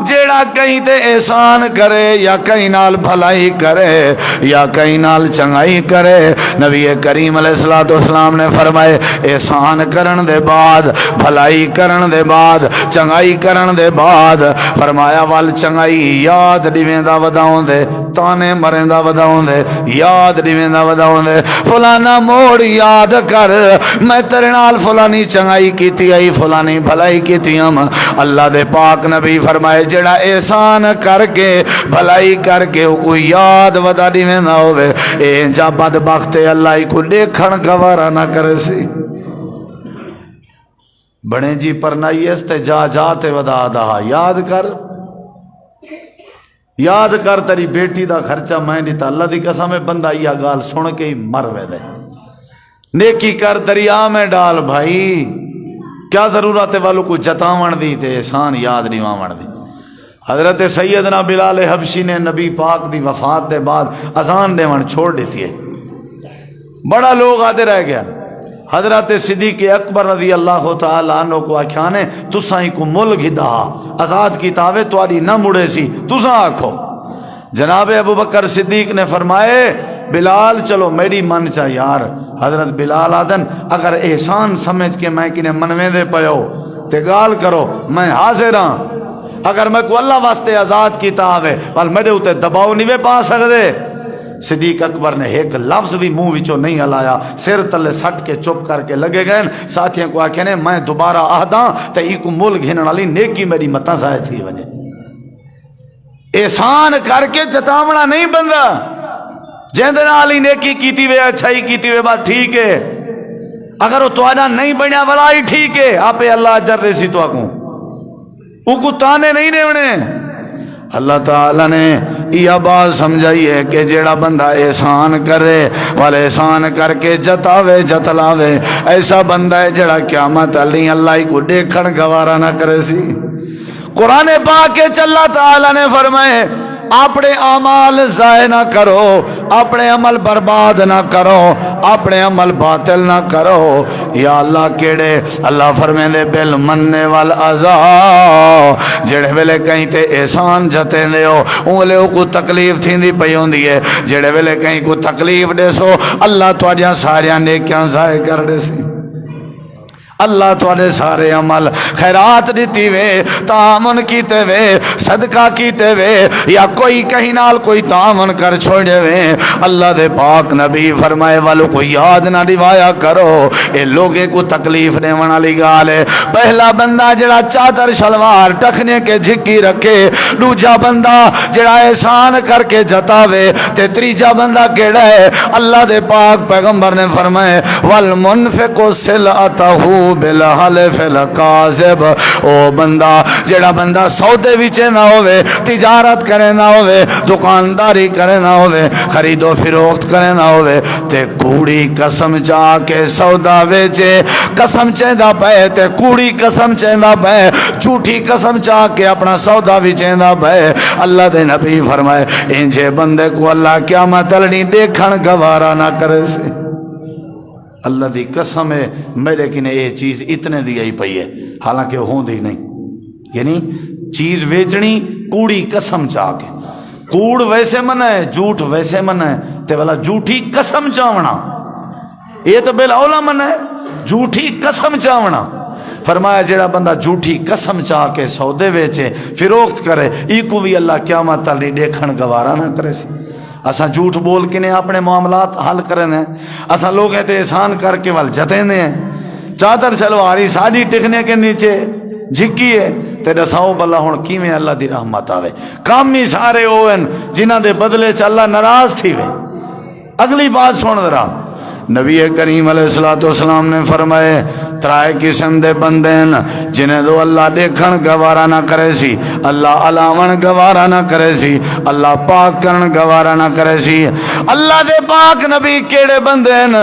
جیڑا کہیں تے احسان کرے یا کہیں نال بھلائی کرے یا کہیں نال چنگائی کرے۔ نبی کریم علیہ السلام نے فرمائے احسان کرن دے بعد، بھلائی کرن دے بعد، چنگائی کرن دے بعد فرمایا وال چنگائی یاد دیویندا وداؤں دے، تانے مریندا وداؤں دے، یاد دیویندا وداؤں دے، فلانا موڑ یاد کر میں تیرے نال فلانی چنگائی کیتی آئی، فلانی بھلائی کیتی ہم۔ اللہ دے پاک نبی فرمائے جڑا احسان کر کے بھلائی کر کے کوئی یاد ودا دیویں نہ ہوئے اے جا بدبخت اللہ کو دیکھن گوارا نہ کرے سی بڑے جی پرنائیس تے جا جاتے ودا دہا یاد کر تیری بیٹی دا خرچہ میں دیتا اللہ دی قسم ہے بندہ یہ گال سن کے ہی مر وے دے نیکی کر دریا میں ڈال بھائی کیا ضرورت ہے والوں کو جتاون دی تے احسان یاد نیواون دی حضرت سیدنا بلال حبشی نے نبی پاک دی وفات دے بعد اذان دیون چھوڑ دیتی ہے بڑا لوگ آتے رہ گیا حضرت صدیق اکبر رضی اللہ تعالیٰ عنہ کو آکھانے تساں کو ملک ہی دہا آزاد کی تاوے تواری نہ مڑے سی تساں آکھو جناب ابو بکر صدیق نے فرمائے بلال چلو میری من چا یار حضرت بلال آدن اگر احسان سمجھ کے میں کنے منویں دے پیو تے گال کرو میں حاضر ہاں اگر میں کو اللہ واسطے آزاد کی تاوے وال میرے ہوتے دباؤ نہیں پا سکتے صدیق اکبر نے ایک لفظ بھی منہ وچوں نہیں ہلایا سر تلے سٹ کے چپ کر کے لگے گئے ساتھیاں کو آکھنے میں دوبارہ آہداں تے ای کو مل گھنن والی نیکی میری متاں ضائع تھی وجے احسان کر کے جتاونا نہیں بندہ جیندے نال ہی نیکی کیتی وے اچھائی کیتی وے بات ٹھیک ہے اگر وہ تواڈا نہیں بنیا ولائی ٹھیک ہے آپ اللہ اجر ریسی تو کو او کو تانے نہیں دیونے اللہ تعالیٰ نے یہ بات سمجھائی ہے کہ جیڑا بندہ احسان کرے والے احسان کر کے جتاوے جتلاوے ایسا بندہ ہے جیڑا قیامت علی اللہ کو دیکھن گوارا نہ کرے سی قرآن پاک کے اللہ تعالیٰ نے فرمائے اپنے اعمال ضائع نہ کرو اپنے عمل برباد نہ کرو اپنے عمل باطل نہ کرو یا اللہ کیڑے اللہ فرمیندے بل مننے والعزا جڑے ویلے کہیں تے احسان جتے دے ہو اولے کو تکلیف تھیندی پئی ہوندی ہے جڑے ویلے کہیں کو تکلیف دے سو اللہ تواڈیاں ساریاں نیکیاں ضائع کر دے سی اللہ تواڈے سارے عمل خیرات دیتی وے تعاون کیتے وے صدقہ کیتے وے یا کوئی کہیں نال کوئی تعاون کر چھوڑے وے اللہ دے پاک نبی فرمائے والو کو یاد نہ دیوایا کرو اے لوگے کو تکلیف دیون والی گال ہے پہلا بندہ جڑا چادر شلوار ٹکنے کے جھکی رکھے دوجا بندہ جڑا احسان کر کے جتاوے تے تیجا بندہ کیڑا ہے اللہ دے پاک پیغمبر نے فرمائے والمنفق سلعتہ بالحلف الکاذب او بندہ جڑا بندہ سودے وچ نہ ہوے تجارت کرے نہ ہوے دکانداری کرے نہ ہوے خرید و فروخت کرے نہ ہوے تے کوڑی قسم چا کے سودا ویچے قسم چیندا پے تے کوڑی قسم چیندا پے جھوٹی قسم چا کے اپنا سودا وچیندا پے اللہ دے نبی فرمائے انجے بندے کو اللہ قیامت لڑی دیکھن گوارا نہ کرے سی اللہ دی قسم ہے میرے کنے یہ چیز اتنے دی آئی پئی ہے حالانکہ ہوں دی نہیں یعنی چیز ویچنی کوڑی قسم چاہ کے کوڑ ویسے منع ہے جھوٹ ویسے منع ہے تے والا جھوٹی قسم چاونا یہ تو بالاولا منع ہے جھوٹی قسم چاونا فرمایا جڑا بندہ جھوٹی قسم چاہ کے سودے ویچے فروخت کرے ای کو بھی اللہ قیامت علی دیکھن گوارا نہ کرے سی اسا جھوٹ بول کے نے اپنے معاملات حل کرنے ہیں اسا لوگ تے احسان کر کے ول جتے نے چادر سلواری ساڑی ٹکنے کے نیچے جھکی ہے تے دساؤ بلا ہن کیویں اللہ دی رحمت آوے کام ہی سارے ہوئن جنہاں دے بدلے چ اللہ ناراض تھی وے اگلی بات سن ذرا نبی کریم علیہ السلام نے فرمائے ترائے قسم دے بندین جنہیں دو اللہ دیکھن گوارا نہ کرے سی اللہ علاون گوارا نہ کرے سی اللہ پاک کرن گوارا نہ کرے سی اللہ دے پاک نبی کیڑے بندین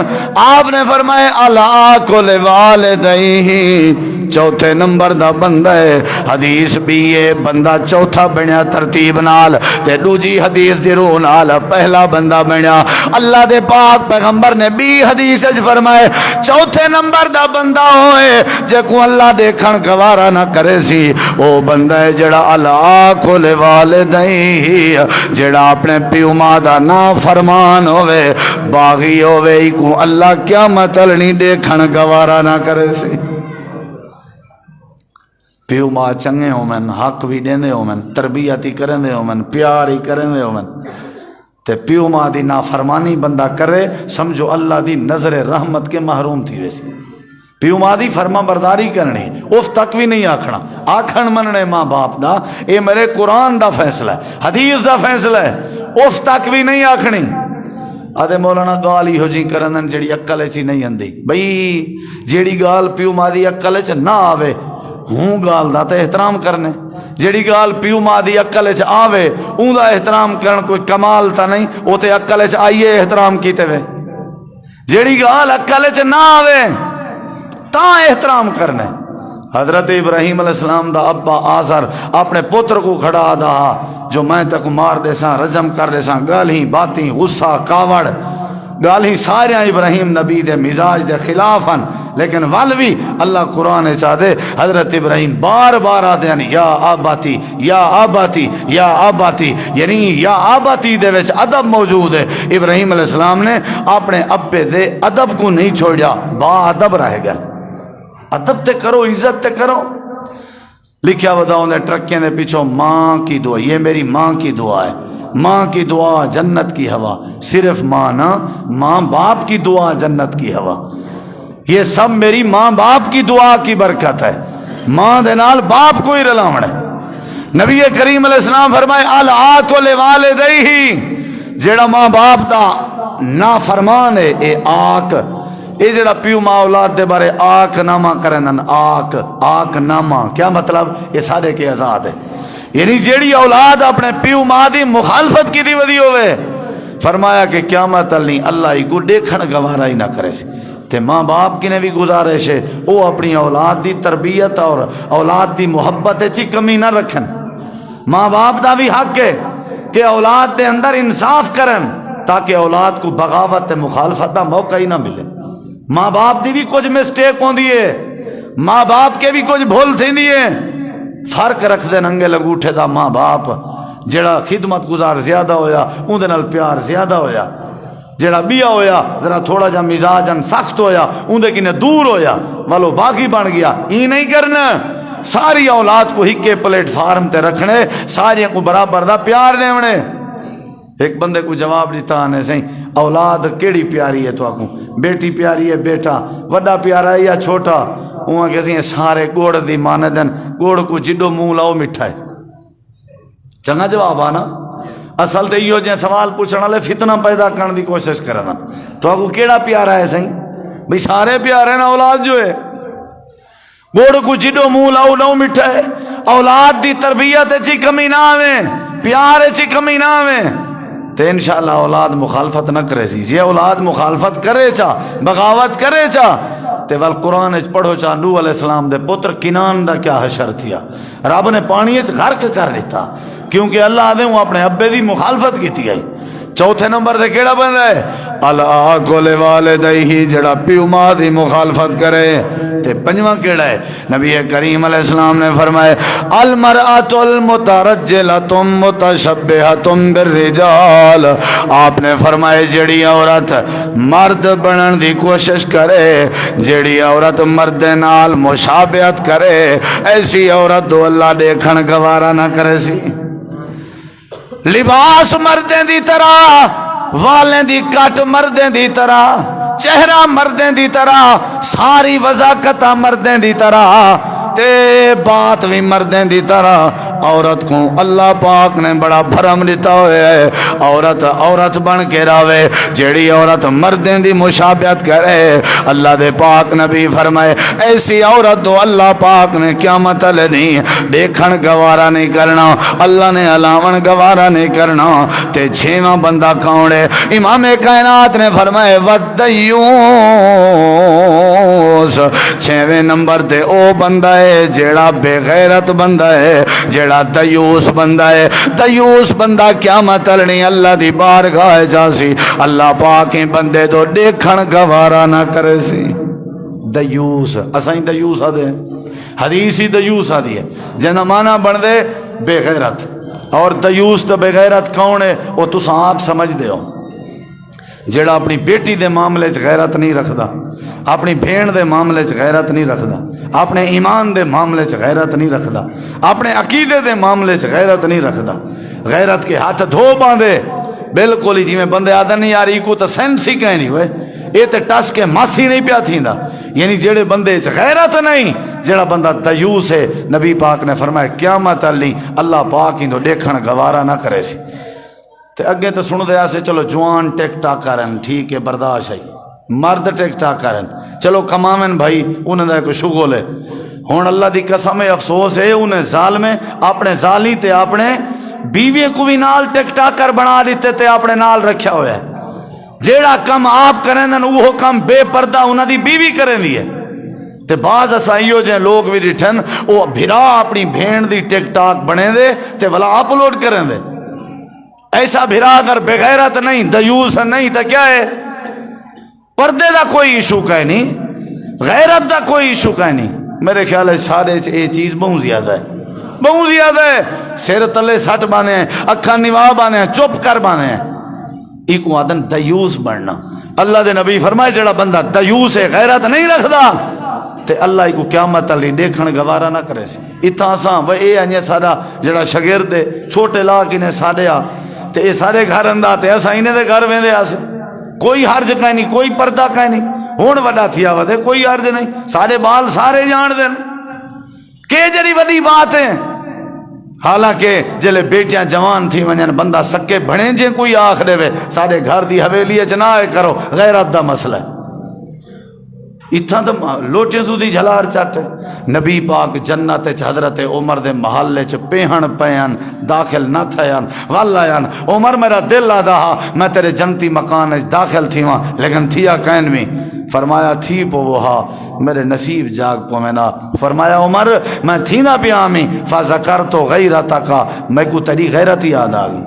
آپ نے فرمائے اللہ کل والدیہ چوتھے نمبر دا بندہ ہے حدیث بھی یہ بندہ چوتھا بنیا ترتیب نال تے دوجی حدیث دی روح نال پہلا بندہ بنیا اللہ دے پاک پیغمبر نے بھی حدیث اج فرمائے چوتھے نمبر دا بندہ ہوئے جے کو اللہ دیکھن گوارا نہ کرے سی او بندہ ہے جڑا اللہ کل والدیہ جڑا اپنے پیو ماں دا نا فرمان ہوئے باغی ہوئے کو اللہ قیامت لنی دیکھن گوارا نہ کرے سی پیو ماں چنگے ہومن حق بھی دیندے ہومن تربیت ہی کرندے ہومن پیار ہی کرندے ہومن تے پیو ماں دی نافرمانی بندہ کرے سمجھو اللہ دی نظر رحمت کے محروم تھی ویسی پیو ماں دی فرما برداری کرنی، اف تک بھی نہیں آکھنا، آکھن مننے ماں باپ دا، اے میرے قرآن دا فیصلہ ہے، حدیث دا فیصلہ ہے، اف تک بھی نہیں آکھنی۔ آدھے مولانا گال ہی ہو جی کرنن جڑی عقل چی نہیں اندی، بھئی جیڑی گال پیو ماں دی عقل چ نہ آوے ہوں گال دا تے احترام کرنے، جیڑی گال پیو ماں دی عقل چ آوے اون دا احترام کرن کوئی کمال تا نہیں، او تے عقل چ آئیے احترام کیتے وے، جیڑی گال عقل چ نہ آوے تا احترام کرنے۔ حضرت ابراہیم علیہ السلام دا ابا آزر اپنے پتر کو کھڑا دا جو میں تک مار دے ساں، رجم کر دے ساں، گالیں باتیں غصہ کاوڑ گالیں ساریاں ابراہیم نبی دے مزاج دے خلافن، لیکن والوی اللہ قرآن چاہ دے حضرت ابراہیم بار بار آدھے ہیں یا آباتی یا آباتی یا آباتی، یعنی یا آباتی دے وچ ادب موجود ہے۔ ابراہیم علیہ السلام نے اپنے ابے دے ادب کو نہیں چھوڑیا، با ادب رہ گیا، ادب تے کرو، عزت تے کرو۔ لکھیا وداؤں دے ٹرکیں دے پیچھو ماں کی دعا، یہ میری ماں کی دعا ہے، ماں کی دعا جنت کی ہوا، صرف ماں نہ، ماں باپ کی دعا جنت کی ہوا، یہ سب میری ماں باپ کی دعا کی برکت ہے، ماں دے نال باپ کو ہی رلاوڑ ہے۔ نبی کریم علیہ السلام فرمائے العاق لوالدیہ، جیڑا ماں باپ دا نا فرمان ہے اے آق، یہ جڑا پیو ماں اولاد دے بارے آق نامہ کرنن، آق نامہ کیا مطلب؟ یہ سارے کے آزاد ہے، یعنی جیڑی اولاد اپنے پیو ماں دی مخالفت کی دی ودی ہوئے، فرمایا کہ قیامت نہیں اللہ ہی کو دیکھن گوارا ہی نہ کرے سی۔ تے ماں باپ کی نے بھی گزارش ہے وہ اپنی اولاد دی تربیت اور اولاد دی محبت چی کمی نہ رکھن۔ ماں باپ دا بھی حق ہے کہ اولاد دے اندر انصاف کرن تاکہ اولاد کو بغاوت مخالفت دا موقع ہی نہ ملے۔ ماں باپ دی بھی کچھ مسٹیک ہوندی ہے، ماں باپ کے بھی کچھ بھول تھیندی ہے، فرق رکھ دے ننگے لنگوٹھے دا ماں باپ جڑا خدمت گزار زیادہ ہویا اون دے نال پیار زیادہ ہویا، جڑا بیا ہویا ذرا تھوڑا جا مزاجن سخت ہویا اون دے کنے دور ہویا والو باقی بن گیا، ہی نہیں کرنا۔ ساری اولاد کو ہکے پلیٹ فارم تے رکھنے، ساری کو برابر دا پیار دیونے۔ ایک بندے کو جواب دیتا آنے سہیں اولاد کیڑی پیاری ہے تو آکوں، بیٹی پیاری ہے بیٹا، وڈا پیارا ہے یا چھوٹا؟ وہاں کہتے ہیں سارے گوڑ دی مانے دن، گوڑ کو جڈو منہ لاؤ مٹھا ہے۔ چنگا جواب آنا، اصل تے یہ جائیں سوال پوچھنا والے فتنہ پیدا کرنے دی کوشش کرنا۔ تو آکو کیڑا پیارا ہے سہیں؟ بھئی سارے پیارے ہیں نا، اولاد جو ہے گوڑ کو جڈو منہ لاؤ لاؤ مٹھا ہے۔ اولاد دی تربیت چی کمی نہ آویں، پیار چی کمی نہ آویں تے انشاءاللہ اولاد مخالفت نہ کرے سی۔ جی اولاد مخالفت کرے چا، بغاوت کرے چا تے وال قرآن اچ پڑھو چا نوح علیہ السلام دے پتر کنان دا کیا حشر تھیا، رب نے پانی اچ غرق کر لیتا کیونکہ اللہ دے وہ اپنے ابے دی مخالفت کی تھی۔ چوتھے نمبر دے کیڑا بندہ ہے العاق لوالدیہ، جڑا پیو ماں دی مخالفت کرے۔ تے پنجواں کیڑا ہے؟ نبی کریم علیہ السلام نے فرمائے المرأۃ المترجلۃ متشبہۃ بالرجال، آپ نے فرمائے جڑی عورت مرد بنن دی کوشش کرے، جڑی عورت مرد نال مشابہت کرے، ایسی عورت دو اللہ دیکھن گوارا نہ کرے سی۔ لباس مردیں دی طرح، والیں دی کٹ مردیں دی طرح، چہرہ مردیں دی طرح، ساری وضاقت مردیں دی طرح، تے بات بھی مردیں دی طرح۔ عورت کو اللہ پاک نے بڑا بھرم دیتا ہوئے ہے، عورت بن کے راوے، جیڑی عورت مردیں دی مشابہت کرے، اللہ دے پاک نبی فرمائے ایسی عورت تو اللہ پاک نے قیامت نہیں دیکھن گوارا نہیں کرنا، اللہ نے علاون گوارا نہیں کرنا۔ تے چھواں بندہ کون ہے؟ امام کائنات نے فرمائے ودیوس، چھویں نمبر تے او بندہ ہے جیڑا بے غیرت بندہ ہے، جیڑا دیوس بندہ ہے۔ دیوس بندہ قیامت لڑنی اللہ دی بارگاہ جاسی، اللہ پاک بندے تو دیکھن گوارا نہ کرے سی۔ دیوس اسائیں دیوس آدھے ہیں، حدیث ہی دیوس آدھی ہے جنہ معنی بن دے بے غیرت، اور دیوس تو بے غیرت کون ہے وہ تساں آپ سمجھ دے ہو۔ جیڑا اپنی بیٹی دے معاملے چ غیرت نہیں رکھدا، اپنی بھین دے معاملے چ غیرت نہیں رکھدا، اپنے ایمان دے معاملے چ غیرت نہیں رکھدا، اپنے عقیدے دے معاملے چ غیرت نہیں رکھدا، غیرت کے ہاتھ دھو باندھے بالکل ہی جی میں بندے آدھا نہیں یار کو تو سینس ہی کہیں نہیں ہوئے، یہ تے ٹس کے ماسی نہیں پیا تھیندا، یعنی جڑے بندے چ غیرت نہیں، جڑا بندہ دیوس ہے، نبی پاک نے فرمایا قیامت علی اللہ پاک ہی تو دیکھن گوارا نہ کرے سی۔ تے اگے تو سن دیا سے چلو جوان ٹک ٹاک کرن ٹھیک ہے برداشت ہے، مرد ٹک ٹاک کرن چلو کماون بھائی انہوں دا کوئی شغل ہے۔ ہن اللہ دی قسم ہے، افسوس ہے انہیں ظالم اپنے ظالی تے اپنے بیوی کو بھی نال ٹک ٹاک کر بنا دیتے تے اپنے نال رکھیا ہوا ہے۔ جیڑا کم آپ کریں دن وہ کم بے پردہ انہاں دی بیوی کریں دی ہے۔ تے بعض اسائیو جے لوگ بھی ریٹھن وہ بھرا اپنی بھین دی ٹک ٹاک بنے دے تے والا اپلوڈ کریں دے۔ ایسا بھرا اگر بغیرت نہیں دیوس نہیں تو کیا ہے؟ پردے دا کوئی ایشو کا نہیں، غیرت دا کوئی ایشو کا نہیں۔ میرے خیال ہے سارے یہ چیز بہت زیادہ ہے، بہت زیادہ ہے۔ سر تلے سٹ بانے ہیں، اکھا نواہ بانے ہیں، چپ کر بانے ہیں، ایک آدم دیوس بننا۔ اللہ دے نبی فرمائے جڑا بندہ دیوس ہے غیرت نہیں رکھدا تے اللہ کو قیامت علی دیکھن گوارا نہ کرے سی۔ اتنا ساں وہ اے انجے ساڈا جڑا شاگرد ہے چھوٹے لا کنے ساڈے آ تے اے سارے گھر اندا تے اساں انہاں دے گھر ویندے آسے، کوئی حرج کا نہیں، کوئی پردہ کا نہیں۔ ہون وڈا تھیا ودے کوئی حرج نہیں، سارے بال سارے جان دین کہ جڑی وڈی بات ہے۔ حالانکہ جلے بیٹیاں جوان تھی ونجن بندہ سکے بھڑیں جے کوئی آخ دے وے سارے گھر دی حویلی اچ نہ کرو، غیرت دا مسئلہ ہے۔ اتھا تو لوٹے تو دی جھلار چاٹے۔ نبی پاک جنت چ حضرت عمر دے محلے چ پہن پین داخل نہ تھیان والایان عمر میرا دل آدھا میں تیرے جنتی مکان داخل تھی وہاں لیکن تھیا کین میں فرمایا تھی پو وہا میرے نصیب جاگ پو میں نا۔ فرمایا عمر میں تھی نہ بھی آمی فذکرت غیرتک میں کو تیری غیرت یاد آ گئی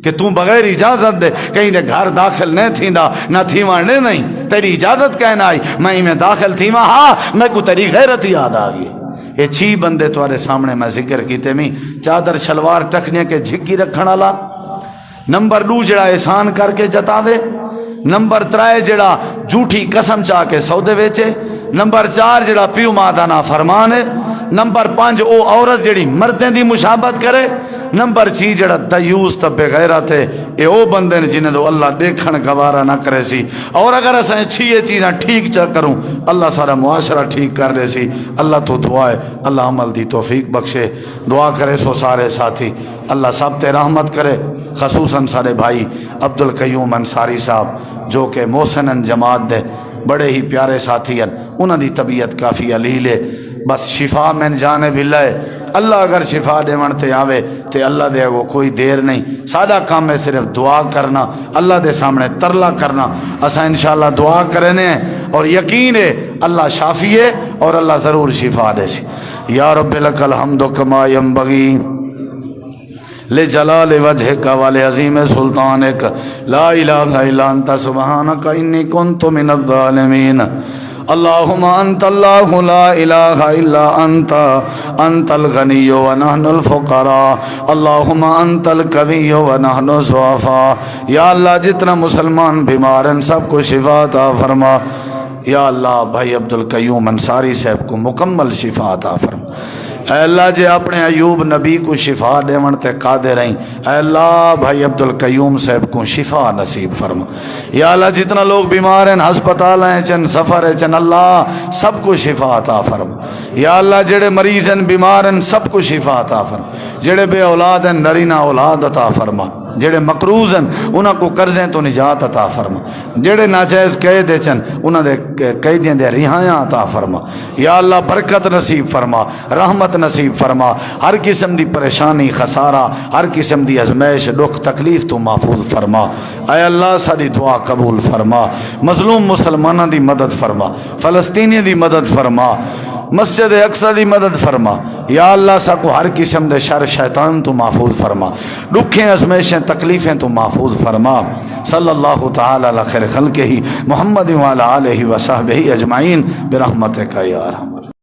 کہ تم بغیر اجازت دے کہیں دے گھر داخل نہیں تھیندا نہ تھیواں نہیں، تیری اجازت کہنا آئی میں میں داخل تھیواں ہاں میں کو تیری غیرت یاد آ گئی۔ یہ 6 بندے تمہارے سامنے میں ذکر کیتے میں چادر شلوار ٹکنے کے جھکی رکھن والا، نمبر 2 جڑا احسان کر کے جتاوے، نمبر 3 جڑا جھوٹی قسم چاہ کے سودے ویچے، نمبر 4 جڑا پیو مادہ نا فرمان ہے، نمبر 5 او عورت جڑی مردیں دی مشابہت کرے، نمبر 6 جڑا دیوس تب غیرت ہے اے او بندے نے جنہیں تو اللہ دیکھن گوارا نہ کرے سی۔ اور اگر اسیں 6 چیزاں ٹھیک چا کروں اللہ سارا معاشرہ ٹھیک کر دے سی۔ اللہ تو دعا ہے اللہ عمل دی توفیق بخشے، دعا کرے سو سارے ساتھی اللہ سب تے رحمت کرے، خصوصاً سارے بھائی عبدالقیوم انصاری صاحب جو کہ محسن جماعت دے بڑے ہی پیارے ساتھی ہیں، انہاں دی طبیعت کافی علیل ہے، بس شفا من جانب اللہ ہے۔ اللہ اگر شفا دے منتے آوے تے اللہ دے وہ کوئی دیر نہیں، سادہ کام ہے صرف دعا کرنا، اللہ دے سامنے ترلا کرنا۔ اسا انشاءاللہ دعا کرنے ہیں اور یقین ہے اللہ شافی ہے اور اللہ ضرور شفا دے سی۔ یا رب لک الحمد کما ینبغی لجلال وجهك ولعظیم سلطانك لا الہ الا انت سبحانك انی کنت من الظالمین۔ اللہم انت اللہ لا الہ الا انت انت الغنی ونحن الفقراء اللہم انت القوی ونحن الضعفاء۔ یا اللہ جتنا مسلمان بیمار ہیں سب کو شفا عطا فرما۔ یا اللہ بھائی عبدالقیوم انصاری صاحب کو مکمل شفا عطا فرما۔ اے اللہ جے اپنے ایوب نبی کو شفا دیون تے قادر رہیں، اے اللہ بھائی عبدالقیوم صاحب کو شفا نصیب فرما۔ یا اللہ جتنا لوگ بیمار ہیں ہسپتال ہیں چن سفر ہیں چن اللہ سب کو شفا عطا فرما۔ یا اللہ جڑے مریض ہیں بیمار ہیں سب کو شفا عطا فرما، جڑے بے اولاد ہیں نرینہ اولاد عطا فرما، جڑے مقروض ہیں انہاں کو قرضیں تو نجات عطا فرما، جڑے ناجائز قید چن انہاں دے قیدیاں دے رہائیاں عطا فرما۔ یا اللہ برکت نصیب فرما، رحمت نصیب فرما، ہر قسم دی پریشانی خسارہ ہر قسم دی ازمائش دکھ تکلیف تو محفوظ فرما۔ اے اللہ ساری دعا قبول فرما، مظلوم مسلمانہ دی مدد فرما، فلسطینی دی مدد فرما، مسجد اقصی دی مدد فرما۔ یا اللہ سا کو ہر قسم دے شر شیطان تو محفوظ فرما، دکھیں ازمائشیں تکلیفیں تو محفوظ فرما۔ صلی اللہ تعالی علی خیر خلقہ محمد وعلی آلہ وصحبہ اجمعین برحمتک یا ارحم الراحمین۔